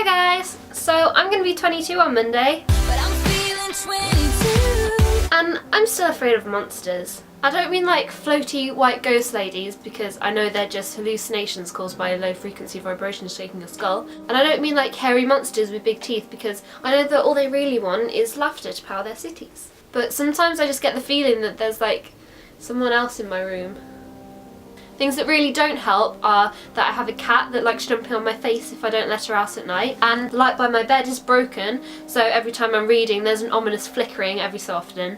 guys! So I'm going to be 22 on Monday. But I'm feeling 22. And I'm still afraid of monsters. I don't mean like floaty white ghost ladies, because I know they're just hallucinations caused by low frequency vibrations shaking your skull. And I don't mean like hairy monsters with big teeth, because I know that all they really want is laughter to power their cities. But sometimes I just get the feeling that there's like someone else in my room. Things that really don't help are that I have a cat that likes jumping on my face if I don't let her out at night, and the light by my bed is broken, so every time I'm reading there's an ominous flickering every so often.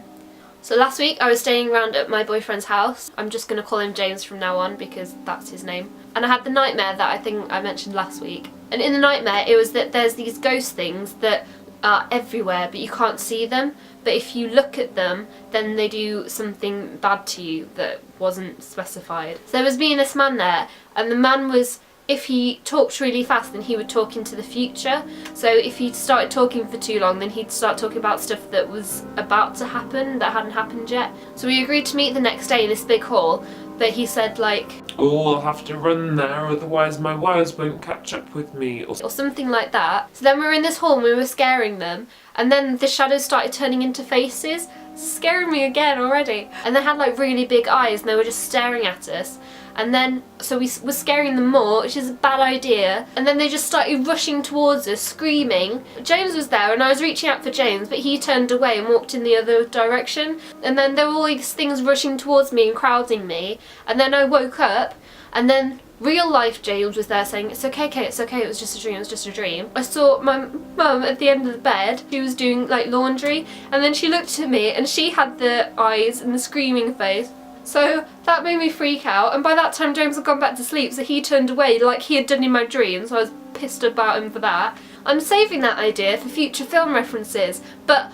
So last week I was staying around at my boyfriend's house. I'm just going to call him James from now on because that's his name. And I had the nightmare that I think I mentioned last week. And in the nightmare it was that there's these ghost things that are everywhere but you can't see them. But if you look at them, then they do something bad to you that wasn't specified. So there was me and this man there, and the man was, if he talked really fast, then he would talk into the future. So if he started talking for too long, then he'd start talking about stuff that was about to happen, that hadn't happened yet. So we agreed to meet the next day in this big hall, but he said like, "Oh, I'll have to run there, otherwise my wires won't catch up with me," or something like that. So then we were in this hall and we were scaring them, and then the shadows started turning into faces, scaring me again already. And they had like really big eyes and they were just staring at us. And then, so we were scaring them more, which is a bad idea. And then they just started rushing towards us, screaming. James was there and I was reaching out for James, but he turned away and walked in the other direction. And then there were all these things rushing towards me and crowding me. And then I woke up, and then real life James was there saying, "It's okay, Kate, it's okay, it was just a dream, it was just a dream." I saw my mum at the end of the bed. She was doing like laundry, and then she looked at me and she had the eyes and the screaming face. So that made me freak out, and by that time James had gone back to sleep, so he turned away like he had done in my dreams, so I was pissed about him for that. I'm saving that idea for future film references, but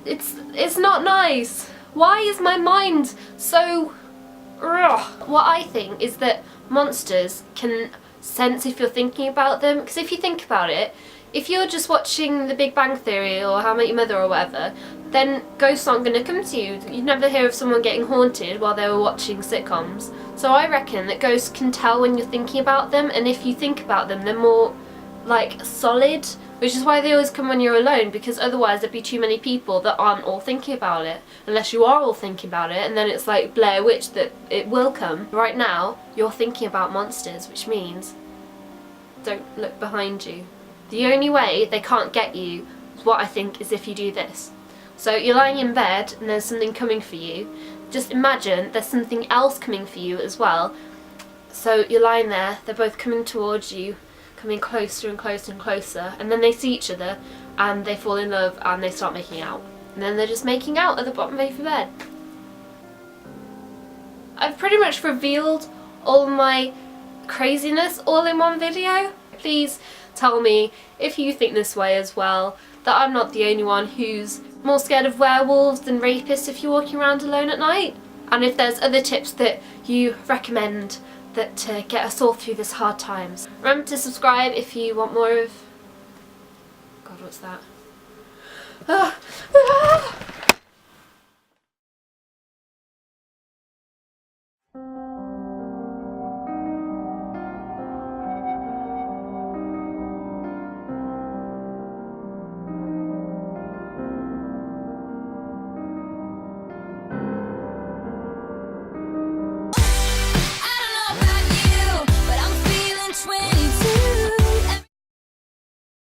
it's not nice. Why is my mind so... Ugh. What I think is that monsters can sense if you're thinking about them, because if you think about it, if you're just watching The Big Bang Theory or How I Met Your Mother or whatever, then ghosts aren't going to come to you. You'd never hear of someone getting haunted while they were watching sitcoms. So I reckon that ghosts can tell when you're thinking about them, and if you think about them, they're more like solid, which is why they always come when you're alone, because otherwise there'd be too many people that aren't all thinking about it. Unless you are all thinking about it, and then it's like Blair Witch that it will come. Right now, you're thinking about monsters, which means don't look behind you. The only way they can't get you, what I think, is if you do this. So you're lying in bed and there's something coming for you. Just imagine there's something else coming for you as well. So you're lying there, they're both coming towards you, coming closer and closer and closer, and then they see each other and they fall in love and they start making out. And then they're just making out at the bottom of your bed. I've pretty much revealed all my craziness all in one video. Please tell me if you think this way as well, that I'm not the only one who's more scared of werewolves than rapists if you're walking around alone at night. And if there's other tips that you recommend that to get us all through this hard times. Remember to subscribe if you want more of... God, what's that? Ah! Ah!